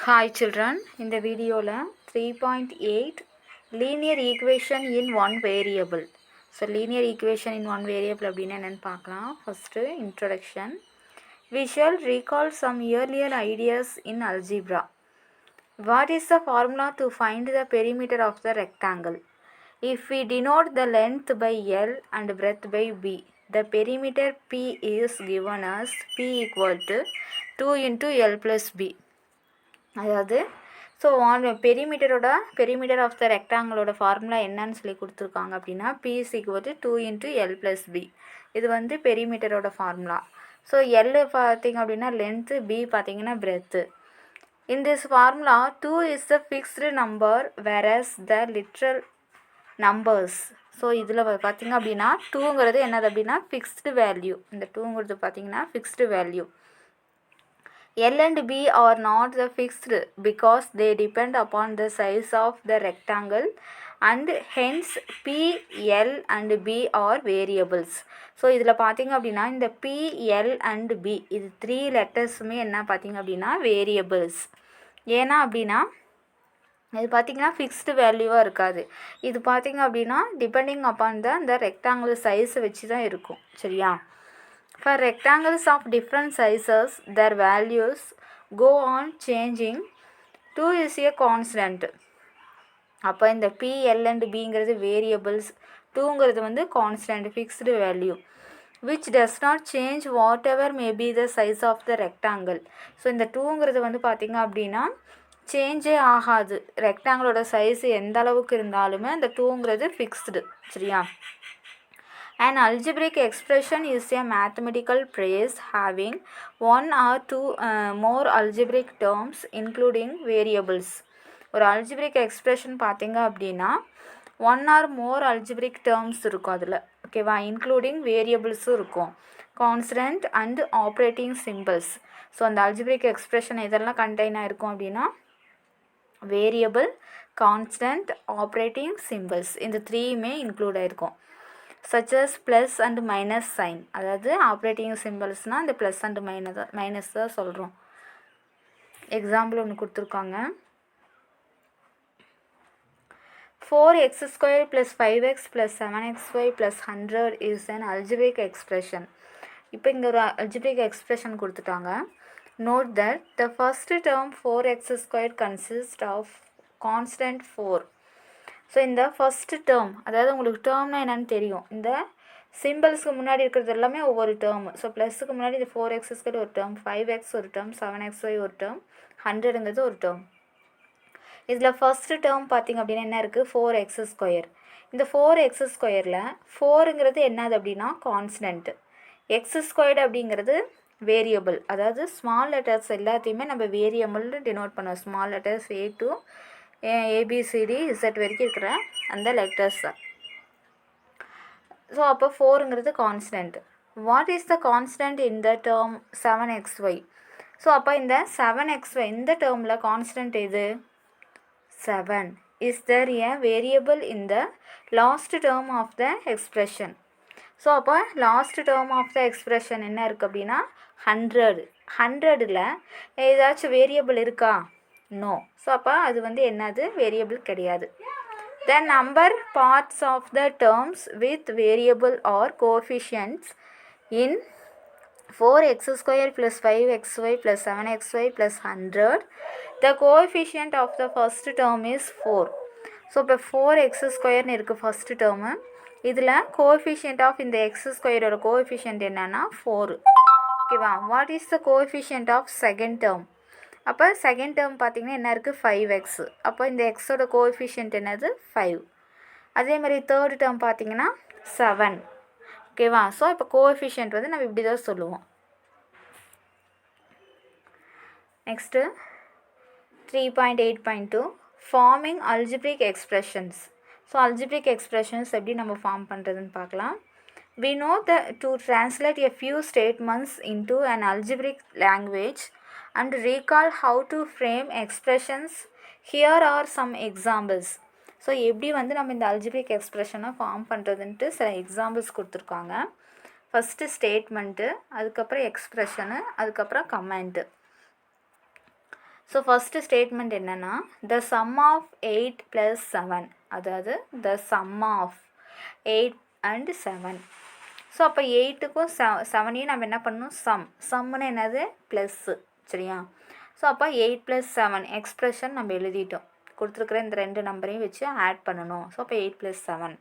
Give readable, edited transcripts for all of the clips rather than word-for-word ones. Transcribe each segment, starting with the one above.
Hi children, in the video 3.8 linear equation in one variable. So linear equation in one variable அப்படினா என்னன்னு பார்க்கலாம். First introduction. We shall recall some earlier ideas in algebra. What is the formula to find the perimeter of the rectangle? If we denote the length by L and breadth by B, the perimeter P is given as P equal to 2 into L plus B. அதாவது so perimeter of the ரெக்டாங்கிளோட formula என்னன்னு சொல்லி கொடுத்துருக்காங்க அப்படின்னா P is equal to 2 into L plus B. இது வந்து பெரிமீட்டரோட formula. So L பார்த்திங்க அப்படின்னா லென்த்து, B பார்த்திங்கன்னா breadth. In this formula 2 is the fixed number whereas the literal numbers. So இதில் பார்த்திங்க அப்படின்னா 2ங்கிறது என்னது அப்படின்னா ஃபிக்ஸ்டு வேல்யூ. இந்த 2ங்கிறது பார்த்திங்கன்னா fixed value. L and B are not the fixed because they depend upon the size of the rectangle and hence P, L and B are variables. So இதில் பார்த்திங்க அப்படின்னா இந்த P, L and B இது 3 லெட்டர்ஸுமே என்ன பார்த்திங்க அப்படின்னா variables. ஏன்னா அப்படின்னா இது பார்த்திங்கன்னா ஃபிக்ஸ்டு வேல்யூவாக இருக்காது. இது பார்த்திங்க அப்படின்னா டிபெண்டிங் அப்பான் அந்த ரெக்டாங்கிள் சைஸை வச்சு தான் இருக்கும். சரியா? For rectangles of different sizes, their values go on changing. 2 is a constant. அப்போ இந்த P, L and Bங்கிறது வேரியபிள்ஸ், 2ங்கிறது வந்து constant fixed value which does not change whatever may be the size of the rectangle. So இந்த 2ங்கிறது வந்து பார்த்திங்க அப்படின்னா சேஞ்சே ஆகாது. ரெக்டாங்கிளோட size எந்த அளவுக்கு இருந்தாலுமே அந்த 2ங்கிறது ஃபிக்ஸ்டு. சரியா? An algebraic expression is a mathematical phrase having one or two more algebraic terms including variables. ஒரு algebraic expression பார்த்திங்க அப்படின்னா ஒன் ஆர் மோர் algebraic terms இருக்கும் அதில். ஓகேவா? இன்க்ளூடிங் வேரியபிள்ஸும் இருக்கும், constant and operating symbols. So அந்த algebraic expression இதெல்லாம் கண்டெயின் ஆகிருக்கும் அப்படின்னா வேரியபிள், கான்ஸ்டன்ட், ஆப்ரேட்டிங் சிம்பிள்ஸ் இந்த 3மே இன்க்ளூட் ஆகிருக்கும். such as plus and minus sign. அதாவது ஆப்ரேட்டிங் சிம்பிள்ஸ்னால் இந்த ப்ளஸ் அண்ட் மைனஸ் தான் சொல்கிறோம். எக்ஸாம்பிள் ஒன்று கொடுத்துருக்காங்க. 4x² plus 5x plus 7xy plus 100 is an algebraic expression. இப்போ இங்கே ஒரு algebraic expression கொடுத்துட்டாங்க. Note that the first term 4x² consists of constant 4. So இந்த ஃபஸ்ட்டு டேர்ம், அதாவது உங்களுக்கு டேர்ம்னால் என்னென்னு தெரியும். இந்த சிம்பிள்ஸ்க்கு முன்னாடி இருக்கிறது எல்லாமே ஒவ்வொரு டேர்மு. ஸோ ப்ளஸுக்கு முன்னாடி இந்த 4x² ஒரு டேர்ம், 5x ஒரு டேர்ம், 7xy ஒரு டேர்ம், 100ங்கிறது ஒரு டேர்ம். இதில் ஃபஸ்ட்டு டேர்ம் பார்த்திங்க அப்படின்னா என்ன இருக்குது? 4x². இந்த 4x²ல் 4ங்கிறது என்னது அப்படின்னா கான்ஸ்டன்ட்டு, x² அப்படிங்கிறது வேரியபிள். அதாவது ஸ்மால் லெட்டர்ஸ் எல்லாத்தையுமே நம்ம வேரியபிள்னு டினோட் பண்ணுவோம். Small letters A to ABCD Z வரைக்கும் இருக்கிற அந்த லெட்டர்ஸ். ஸோ அப்போ 4ங்கிறது constant. What is the constant in the term 7xy? So அப்போ இந்த 7xy இந்த டேர்மில் கான்ஸ்டன்ட் எது? 7. Is there a variable in the last term of the expression? So அப்போ last term of the expression என்ன இருக்குது அப்படின்னா 100. 100ல் ஏதாச்சும் வேரியபிள் இருக்கா? நோ. ஸோ அப்போ அது வந்து என்னது? வேரியபிள் கிடையாது. The number parts of the terms with variable or coefficients in 4x² plus 5xy plus 7xy plus 100, the coefficient of the first term is 4. So இப்போ 4x² இருக்குது ஃபஸ்ட்டு டேர்மு. இதில் coefficient of இந்த x² coefficient என்னன்னா 4. ஓகேவா? What is the coefficient of second term? அப்போ second term பார்த்திங்கன்னா என்ன இருக்குது? 5x. அப்போ இந்த எக்ஸோட கோஎஃபிஷியன்ட் என்னது? 5. அதே மாதிரி தேர்ட் டேர்ம் பார்த்திங்கன்னா 7. ஓகேவா? ஸோ இப்போ கோஎஃபிஷியன்ட் வந்து நம்ம இப்படி தான் சொல்லுவோம். Next 3.8.2 forming algebraic expressions. So algebraic expressions எப்படி நம்ம ஃபார்ம் பண்ணுறதுன்னு பார்க்கலாம். We know that to translate a few statements into an algebraic language and recall how to frame expressions, here are some examples. So எப்படி வந்து நம்ம இந்த algebraic எக்ஸ்ப்ரெஷனை form பண்ணுறதுன்ட்டு சில examples கொடுத்துருக்காங்க. ஃபஸ்ட்டு ஸ்டேட்மெண்ட்டு, அதுக்கப்புறம் எக்ஸ்ப்ரெஷனு, அதுக்கப்புறம் கமெண்ட்டு. ஸோ ஃபஸ்ட்டு ஸ்டேட்மெண்ட் என்னென்னா the sum of 8 + 7, அதாவது the sum of 8 and 7. So அப்போ 8க்கும் 7ஐயும் நம்ம என்ன பண்ணணும், சம்முன்னு என்னது, ப்ளஸ்ஸு, சரியா. ஸோ அப்போ 8 + 7 எக்ஸ்ப்ரெஷன் நம்ம எழுதிட்டோம். கொடுத்துருக்குற இந்த 2 நம்பரையும் வச்சு ஆட் பண்ணணும். ஸோ அப்போ 8 + 7.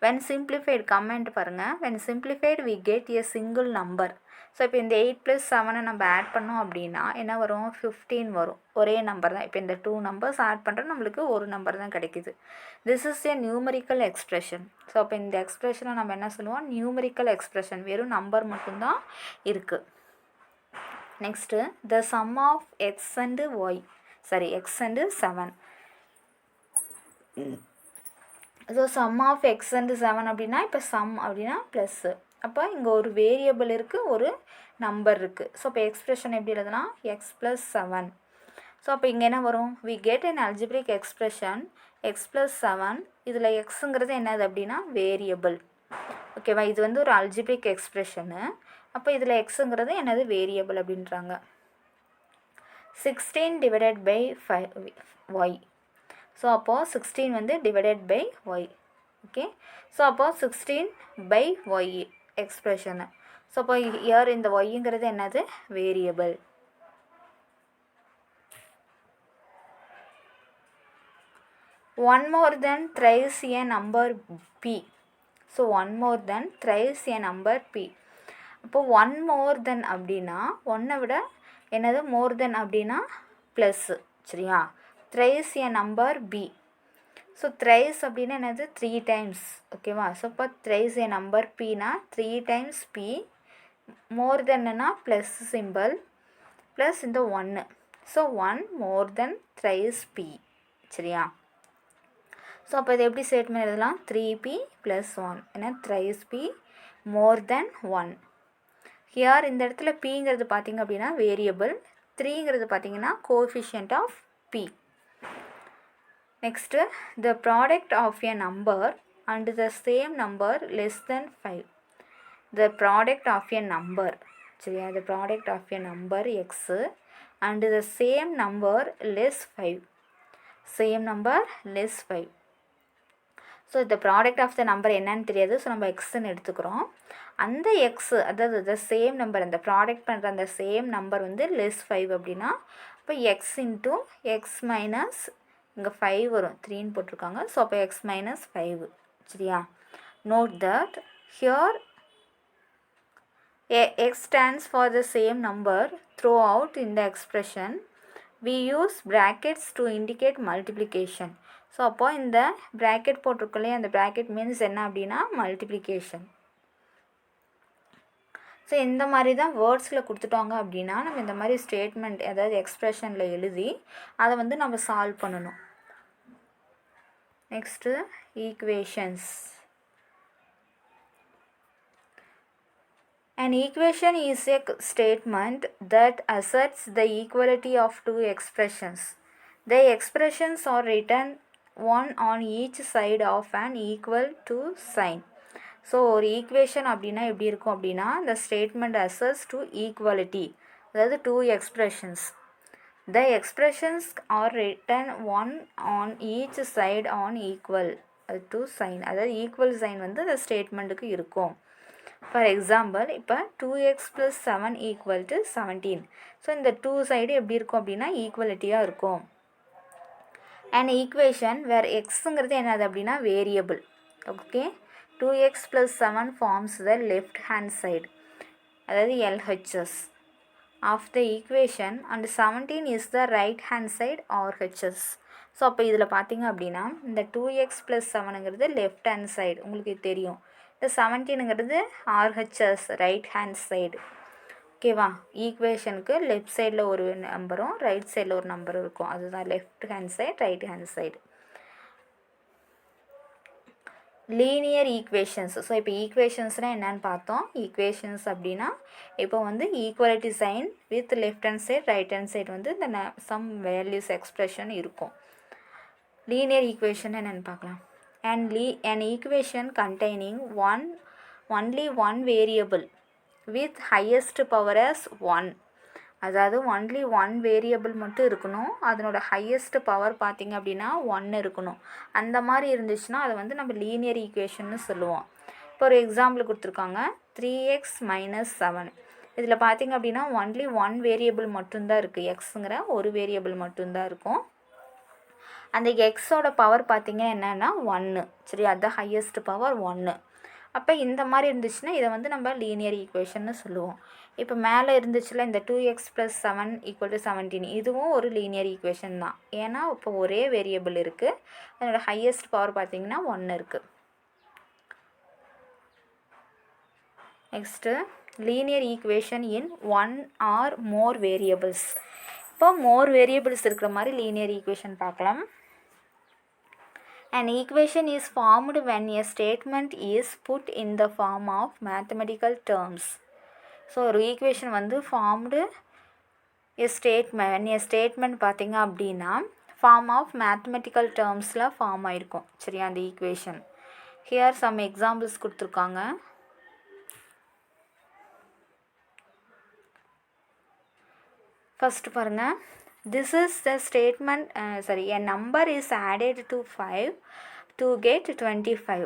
when simplified, கமெண்ட் பாருங்கள், when simplified we get a single number. So இப்போ இந்த 8 + 7 நம்ம ஆட் பண்ணோம் அப்படின்னா என்ன வரும், 15 வரும். ஒரே நம்பர் தான். இப்போ இந்த 2 நம்பர்ஸ் ஆட் பண்ணுறோம், நம்மளுக்கு ஒரு நம்பர் தான் கிடைக்குது. This is a numerical expression. So அப்போ இந்த எக்ஸ்ப்ரெஷனை நம்ம என்ன சொல்லுவோம், நியூமரிக்கல் எக்ஸ்ப்ரெஷன், வெறும் நம்பர் மட்டும்தான் இருக்குது. Next the sum of x and y, sorry x and 7. So sum of x and 7 அப்படின்னா இப்போ சம் அப்படின்னா ப்ளஸ்ஸு. அப்போ இங்கே ஒரு வேரியபிள் இருக்குது, ஒரு நம்பர் இருக்குது. ஸோ இப்போ எக்ஸ்ப்ரெஷன் எப்படி எழுதுனா, எக்ஸ் + 7. ஸோ அப்போ இங்கே என்ன வரும், we get an algebraic expression x + 7. இதில் எக்ஸுங்கிறது என்னது அப்படின்னா வேரியபிள். ஓகேவா, இது வந்து ஒரு அல்ஜிப்ரிக் எக்ஸ்ப்ரெஷனு. அப்போ இதில் எக்ஸுங்கிறது என்னது, வேரியபிள் அப்படின்றாங்க. 16 டிவைடட் பை 5 ஒய். ஸோ அப்போது 16 வந்து divided by y. Okay, so அப்போது 16 பை ஒய் எக்ஸ்ப்ரெஷனு. ஸோ அப்போ இயர் இந்த ஒய்ங்கிறது என்னது, variable. One more then thrice a number p. So one more then thrice a number p. அப்போது one more then அப்படின்னா ஒன்றை விட என்னது, மோர் தென் அப்படின்னா ப்ளஸ்ஸு, சரியா. thrice a number b. So thrice அப்படின்னா என்னது, 3 times. ஓகேவா. ஸோ இப்போ thrice a நம்பர் pனா 3 times p. மோர் தென்னா ப்ளஸ் சிம்பிள் ப்ளஸ் இந்த 1. ஸோ 1 மோர் தென் thrice p, சரியா. ஸோ அப்போ இது எப்படி ஸ்டேட்மெண்ட் எழுதலாம், 3p + 1. ஏன்னா thrice p more then 1. Here இந்த இடத்துல pங்கிறது பார்த்திங்க அப்படின்னா வேரியபிள், 3ங்கிறது பார்த்திங்கன்னா coefficient of p. Next the product of a number and the same number less than 5. the product of a number, சரியா, the product of a number x and the same number less 5. same number less 5. So இந்த product of the number என்னன்னு தெரியாது. So நம்ம எக்ஸ்ன்னு எடுத்துக்கிறோம். அந்த x, அதாவது த same number, அந்த ப்ராடக்ட் பண்ணுற அந்த சேம் நம்பர் வந்து லெஸ் 5 அப்படின்னா இப்போ எக்ஸ் இன்ட்டு எக்ஸ் மைனஸ், இங்கே 5 வரும், 3ன்னு போட்டிருக்காங்க. ஸோ அப்போ எக்ஸ் மைனஸ் 5, சரியா. Note that here x stands for the same number throughout in the expression. we use brackets to indicate multiplication. So அப்போ இந்த ப்ராக்கெட் போட்டிருக்கோம், அந்த ப்ராக்கெட் மீன்ஸ் என்ன அப்படின்னா மல்டிப்ளிகேஷன். ஸோ இந்த மாதிரி தான் வேர்ட்ஸில் கொடுத்துட்டாங்க அப்படின்னா நம்ம இந்த மாதிரி ஸ்டேட்மெண்ட், அதாவது எக்ஸ்ப்ரெஷனில் எழுதி அதை வந்து நம்ம சால்வ் பண்ணணும். Next equations. An equation is a statement that asserts the equality of two expressions. The expressions are written one on each side of an equal to sign. So ஒரு ஈக்குவேஷன் அப்படின்னா எப்படி இருக்கும் அப்படின்னா, the statement asserts to equality, அதாவது two expressions. The expressions are written one on each side on equal to sign, அதாவது equal sign வந்து அந்த ஸ்டேட்மெண்ட்டுக்கு இருக்கும். ஃபார் எக்ஸாம்பிள் இப்போ 2x + 7 = 17. ஸோ இந்த 2 சைடு எப்படி இருக்கும் அப்படின்னா ஈக்குவலிட்டியாக இருக்கும். அண்ட் ஈக்குவேஷன் வேர் எக்ஸுங்கிறது என்னது அப்படின்னா variable. Okay, 2x + 7 forms the left hand side, அதாவது LHS of the equation and 17 is the right hand side RHS. So அப்போ இதில் பார்த்தீங்க அப்படின்னா இந்த 2x + 7ங்கிறது லெஃப்ட் ஹேண்ட் சைடு உங்களுக்கு தெரியும், இந்த 17ங்கிறது RHS ரைட் ஹேண்ட் சைடு. ஓகேவா, ஈக்குவேஷனுக்கு லெஃப்ட் சைடில் ஒரு நம்பரும் ரைட் சைடில் ஒரு நம்பரும் இருக்கும், அதுதான் left hand side right hand side. Linear equations. So இப்போ ஈக்குவேஷன்ஸ்னால் என்னென்னு பார்த்தோம். ஈக்குவேஷன்ஸ் அப்படின்னா இப்போ வந்து equality sign with left hand side right hand side வந்து இந்த சம் வேல்யூஸ் எக்ஸ்ப்ரெஷன் இருக்கும். லீனியர் ஈக்குவேஷன் என்னென்னு பார்க்கலாம். an equation containing only one variable with highest power as 1 அதாவது ஒன்லி ஒன் வேரியபிள் மட்டும் இருக்கணும், அதனோட ஹையஸ்ட் பவர் பார்த்திங்க அப்படின்னா 1 இருக்கணும். அந்த மாதிரி இருந்துச்சுன்னா அதை வந்து நம்ம லீனியர் ஈக்குவேஷன்னு சொல்லுவோம். இப்போ ஒரு எக்ஸாம்பிள் கொடுத்துருக்காங்க, 3x - 7. இதில் பார்த்திங்க அப்படின்னா ஒன்லி ஒன் வேரியபிள் மட்டும்தான் இருக்குது, எக்ஸுங்கிற ஒரு வேரியபிள் மட்டும்தான் இருக்கும். அந்த எக்ஸோட பவர் பார்த்திங்கன்னா என்னென்னா 1. சரி, அதுதான் ஹையஸ்ட் பவர் 1. அப்போ இந்த மாதிரி இருந்துச்சுன்னா இதை வந்து நம்ம லீனியர் ஈக்குவேஷன்னு சொல்லுவோம். இப்போ மேலே இருந்துச்சுல இந்த 2x + 7 = 17, இதுவும் ஒரு லீனியர் ஈக்குவேஷன் தான். ஏன்னா இப்போ ஒரே வேரியபிள் இருக்குது, அதனோட ஹையஸ்ட் பவர் பார்த்திங்கன்னா 1 இருக்குது. Next linear equation in 1 or more variables. இப்போ மோர் வேரியபிள்ஸ் இருக்கிற மாதிரி லீனியர் ஈக்குவேஷன் பார்க்கலாம். An equation is formed when a statement is put in the form of mathematical terms. So ஒரு ஈக்குவேஷன் வந்து ஃபார்ம்டு ஸ்டேட்மெண்ட் பார்த்திங்க அப்படின்னா ஃபார்ம் ஆஃப் மேத்தமெட்டிக்கல் டேர்ம்ஸில் ஃபார்ம் ஆகிருக்கும். சரியா, அந்த ஈக்குவேஷன். ஹியர் சம் எக்ஸாம்பிள்ஸ் கொடுத்துருக்காங்க. ஃபஸ்ட்டு பாருங்கள், this is the statement, a number is added to 5 to get 25.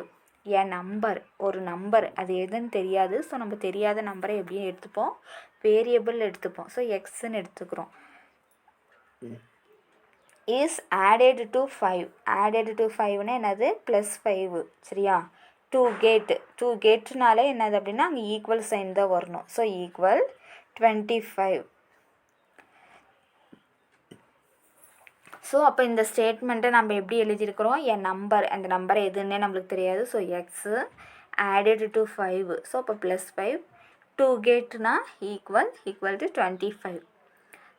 a number, ஒரு நம்பர், அது எதுன்னு தெரியாது. ஸோ நம்ம தெரியாத நம்பரை எப்படியும் எடுத்துப்போம், வேரியபிள் எடுத்துப்போம். ஸோ எக்ஸ்ன்னு எடுத்துக்கிறோம். Is added to 5. added to 5னா என்னது, +5. சரியா, to getனால என்னது அப்படின்னா அங்கே ஈக்குவல் சைன் தான் வரணும். So equal 25. ஸோ அப்போ இந்த ஸ்டேட்மெண்ட்டை நம்ம எப்படி எழுதியிருக்கிறோம், என் நம்பர், அந்த நம்பர் எதுன்னே நம்மளுக்கு தெரியாது. So x added to 5. So அப்போ +5 to getனா ஈக்குவல் டு 25.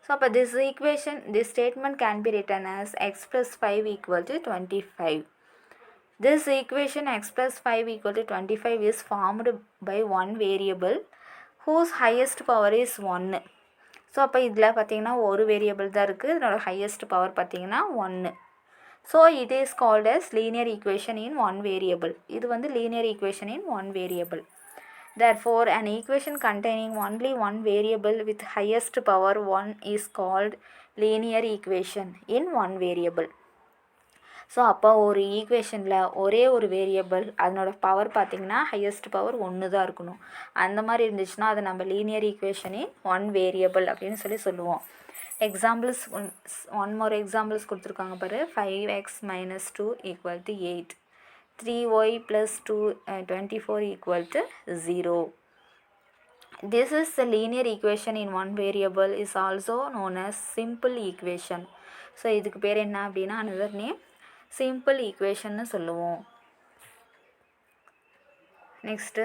ஸோ அப்போ this statement can be written as x + 5 = 25. This equation x + 5 = 25 is formed by one variable whose highest power is 1. So அப்போ இதில் பார்த்திங்கன்னா ஒரு variable தான் இருக்குது, இதனோட ஹையஸ்ட் பவர் பார்த்திங்கன்னா 1. So it is called as linear equation in one variable. இது வந்து linear equation in one variable. Therefore, an equation containing only one variable with highest power 1 is called linear equation in one variable. So அப்போ ஒரு ஈக்குவேஷனில் ஒரே ஒரு variable, அதனோட power பார்த்திங்கன்னா highest power 1 தான் இருக்கணும். அந்த மாதிரி இருந்துச்சுன்னா அதை நம்ம லீனியர் ஈக்குவேஷனே ஒன் வேரியபிள் அப்படின்னு சொல்லுவோம். எக்ஸாம்பிள்ஸ், ஒன் மோர் எக்ஸாம்பிள்ஸ் கொடுத்துருக்காங்க பாரு. 5x - 2 = 8. 3y + 2 24 = 0. This is the linear equation in one variable is also known as simple equation. So இதுக்கு பேர் என்ன அப்படின்னா another name சிம்பிள் ஈக்குவேஷன்னு சொல்லுவோம். Next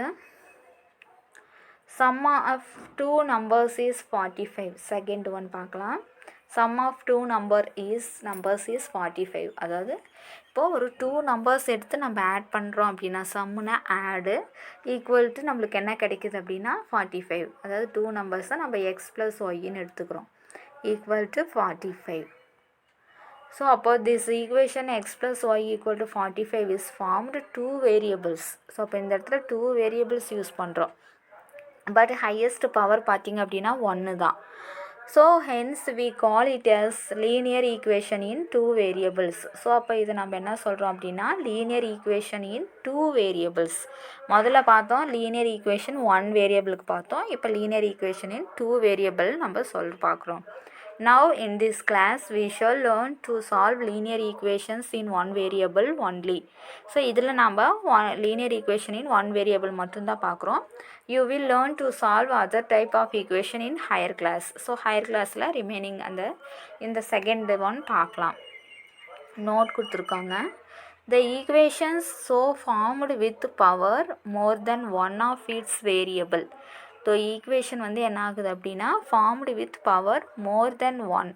sum of two numbers is 45. Second one பார்க்கலாம். sum of two numbers is 45. அதாவது இப்போது ஒரு 2 numbers எடுத்து நம்ம ஆட் பண்ணுறோம் அப்படின்னா சம்முனா ஆடு ஈக்குவல் டு நம்மளுக்கு என்ன கிடைக்குது அப்படின்னா 45. அதாவது 2 numbers தான் நம்ம x + yன்னு எடுத்துக்கிறோம், ஈக்குவல் டு 45. ஸோ அப்போ this equation x + y = 45 is formed 2 variables. So அப்போ இந்த இடத்துல 2 variables யூஸ் பண்ணுறோம். பட் ஹையஸ்ட் பவர் பார்த்திங்க அப்படின்னா 1 தான். So hence we call it as linear equation in 2 variables. So அப்போ இது நம்ம என்ன சொல்கிறோம் அப்படின்னா linear equation in 2 variables. முதல்ல பார்த்தோம் linear equation 1 வேரியபிளுக்கு பார்த்தோம். இப்போ linear equation in 2 வேரியபிள் நம்ம பார்க்குறோம். Now in this class we shall learn to solve linear equations in one variable only. So இதில் நம்ம linear equation in one variable மட்டும்தான் பார்க்குறோம். You will learn to solve other type of equation in higher class. So higher classல remaining இந்த second one பார்க்கலாம். Note கொடுத்துருக்காங்க. The equations so formed with power more than one of its variable. So equation வந்து என்ன ஆகுது அப்படின்னா formed with power more then 1.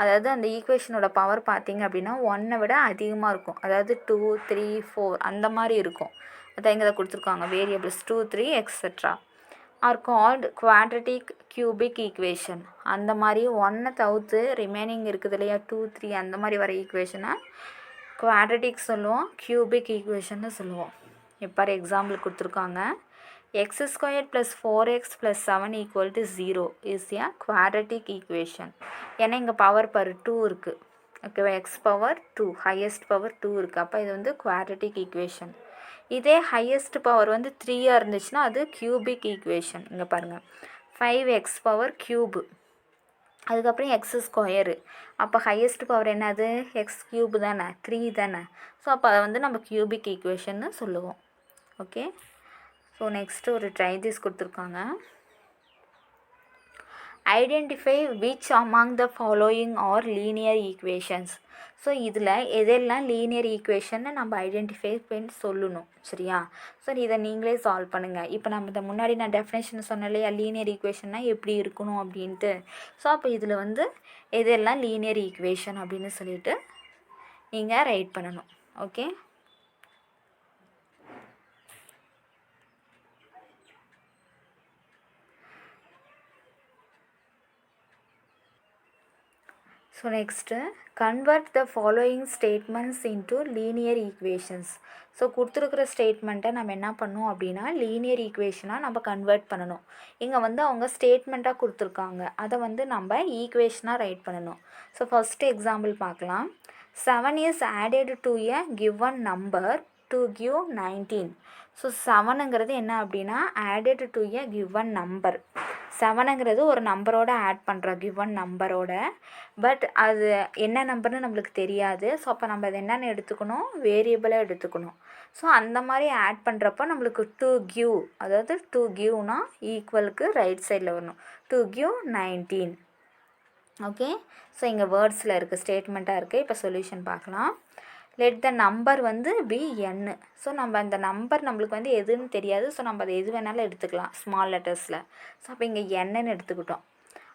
அதாவது அந்த ஈக்குவேஷனோட power பார்த்திங்க அப்படின்னா 1 விட அதிகமாக இருக்கும். அதாவது 2, 3, 4 அந்த மாதிரி இருக்கும். அதான் இங்கே கொடுத்துருக்காங்க variables 2, 3 etcetera are called quadratic cubic equation. அந்த மாதிரி 1 தவிர்த்து ரிமைனிங் இருக்குது இல்லையா, 2, 3 அந்த மாதிரி வர ஈக்குவேஷனை குவாட்ரட்டிக் சொல்லுவோம், கியூபிக் ஈக்குவேஷன்னு சொல்லுவோம். இப்போ எக்ஸாம்பிள் கொடுத்துருக்காங்க. x squared plus 4x plus 7 equal to 0 is a quadratic equation. ஏன்னா இங்கே பவர் பர் 2 இருக்குது. ஓகேவா, எக்ஸ் பவர் 2 ஹையஸ்ட் பவர் 2 இருக்குது. அப்போ இது வந்து குவாட்ரட்டிக் ஈக்குவேஷன். இதே ஹையஸ்ட் பவர் வந்து 3 இருந்துச்சுன்னா அது கியூபிக் ஈக்குவேஷன். இங்கே பாருங்கள், 5x பவர் க்யூபு, அதுக்கப்புறம் எக்ஸ் ஸ்கொயரு. அப்போ ஹையஸ்ட் பவர் என்னது, எக்ஸ் க்யூபு தானே, 3 தானே. ஸோ அப்போ அதை வந்து நம்ம கியூபிக் ஈக்குவேஷன்னு சொல்லுவோம். ஓகே, ஸோ நெக்ஸ்ட்டு ஒரு ட்ரை திஸ் கொடுத்துருக்காங்க. Identify which among the following R linear equations. So இதில் எதெல்லாம் லீனியர் ஈக்குவேஷன்னு நம்ம ஐடென்டிஃபை பண்ணி சொல்லணும். சரியா, ஸோ இதை நீங்களே சால்வ் பண்ணுங்கள். இப்போ நம்ம இந்த முன்னாடி நான் டெஃபினேஷன் சொன்னேன் இல்லையா, லீனியர் ஈக்குவேஷன்னா எப்படி இருக்கணும் அப்படின்ட்டு. ஸோ அப்போ இதில் வந்து எதெல்லாம் லீனியர் ஈக்குவேஷன் அப்படின்னு சொல்லிட்டு நீங்கள் ரைட் பண்ணணும். Okay, so next convert the following statements into linear equations. So கொடுத்துருக்குற ஸ்டேட்மெண்ட்டை நம்ம என்ன பண்ணணும் அப்படின்னா லீனியர் ஈக்குவேஷனாக நம்ம கன்வெர்ட் பண்ணணும். இங்கே வந்து அவங்க ஸ்டேட்மெண்ட்டாக கொடுத்துருக்காங்க, அதை வந்து நம்ம ஈக்குவேஷனாக ரைட் பண்ணணும். ஸோ ஃபஸ்ட்டு எக்ஸாம்பிள் பார்க்கலாம். 7 is added to a given number to give 19. So 7ங்கிறது என்ன அப்படின்னா added to a given number. 7ங்கிறது ஒரு நம்பரோட ஆட் பண்ணுறோம், கிவன் நம்பரோட. பட் அது என்ன நம்பர்னு நம்மளுக்கு தெரியாது. ஸோ அப்போ நம்ம அது என்னென்னு எடுத்துக்கணும், வேரியபிளாக எடுத்துக்கணும். ஸோ அந்த மாதிரி ஆட் பண்ணுறப்போ நம்மளுக்கு டு கிவ், அதாவது டு கிவ்னா ஈக்குவலுக்கு ரைட் சைடில் வரணும், டு கிவ் 19. ஓகே, ஸோ இங்கே வேர்ட்ஸில் இருக்குது, ஸ்டேட்மெண்ட்டாக இருக்குது. இப்போ சொல்யூஷன் பார்க்கலாம். லெட் த நம்பர் வந்து பி என்னு. ஸோ நம்ம அந்த நம்பர் நம்மளுக்கு வந்து எதுன்னு தெரியாது. ஸோ நம்ம அதை எது வேணாலும் எடுத்துக்கலாம் ஸ்மால் லெட்டர்ஸில். ஸோ அப்போ இங்கே என்னன்னு எடுத்துக்கிட்டோம்.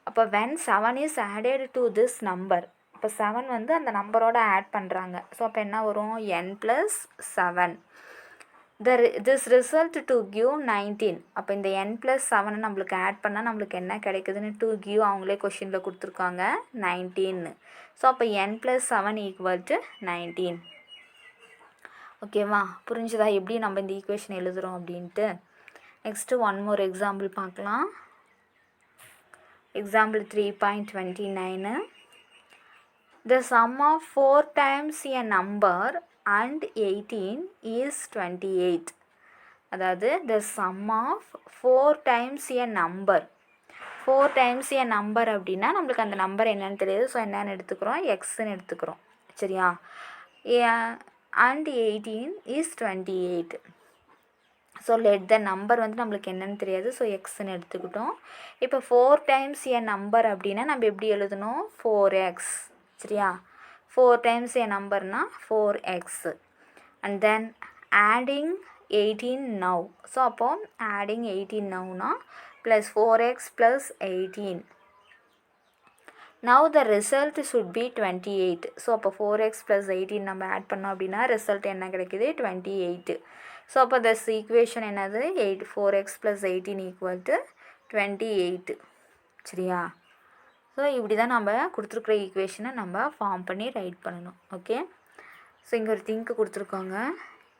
அப்போ when 7 is added to this number, இப்போ 7 வந்து அந்த நம்பரோட ஆட் பண்ணுறாங்க. ஸோ அப்போ என்ன வரும், n+7. this result to give 19. அப்போ இந்த n+7 நம்மளுக்கு ஆட் பண்ணால் நம்மளுக்கு என்ன கிடைக்குதுன்னு to give அவங்களே கொஷினில் கொடுத்துருக்காங்க 19. ஸோ அப்போ n+7 ஈக்குவல் டு 19. ஓகேவா, புரிஞ்சுதா எப்படி நம்ம இந்த ஈக்குவேஷன் எழுதுகிறோம் அப்படின்ட்டு. நெக்ஸ்ட்டு ஒன் மோர் எக்ஸாம்பிள் பார்க்கலாம். Example 3.29. The sum of 4 times a number and 18 is 28. அதாவது the sum of 4 times a number. 4 times a number அப்படின்னா நம்மளுக்கு அந்த நம்பர் என்னன்னு தெரியாது. ஸோ என்னென்னு எடுத்துக்கிறோம், எக்ஸ்ன்னு எடுத்துக்கிறோம். சரியா, and 18 is 28. So let the number வந்து நம்மளுக்கு என்னென்னு தெரியாது. ஸோ எக்ஸ்ன்னு எடுத்துக்கிட்டோம். இப்போ 4 times a number அப்படின்னா நம்ம எப்படி எழுதணும், 4x. சரியா, 4 times a numberனா 4x. and then adding 18 now. So அப்போ adding 18 nowனா plus 4x plus 18. now the result should be 28. So அப்போ 4x plus 18 நம்ம ஆட் பண்ணோம் அப்படின்னா ரிசல்ட் என்ன கிடைக்குது, 28. ஸோ அப்போ this equation என்னது, 4x plus 18 equal to 28. சரியா, ஸோ இப்படி தான் நம்ம கொடுத்துருக்குற ஈக்குவேஷனை நம்ம ஃபார்ம் பண்ணி ரைட் பண்ணணும். ஓகே, ஸோ இங்கே ஒரு திங்க்கு கொடுத்துருக்காங்க.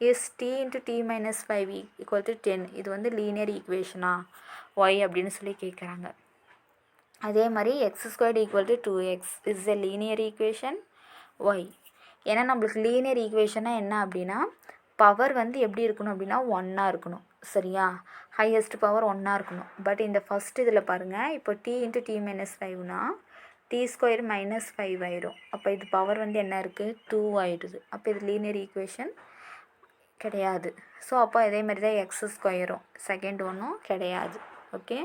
Is t × t - 5 equal to 10. இது வந்து லீனியர் ஈக்குவேஷனா ஒய் அப்படின்னு சொல்லி கேட்குறாங்க. அதே மாதிரி x² equal to 2x is a linear equation why. ஏன்னா நம்மளுக்கு லீனியர் ஈக்குவேஷனாக என்ன அப்படின்னா பவர் வந்து எப்படி இருக்கணும் அப்படின்னா 1 இருக்கணும். சரியா, ஹையஸ்ட் பவர் 1 இருக்கணும். பட் இந்த ஃபஸ்ட் இதில் பாருங்கள், இப்போ t × t - 5னா t² - 5 ஆயிடும். அப்போ இது பவர் வந்து என்ன இருக்குது, 2 ஆயிடுது. அப்போ இது லீனியர் ஈக்குவேஷன் கிடையாது. ஸோ அப்போ இதே மாதிரி தான் x² செகண்ட் ஒன்றும் கிடையாது. ஓகே.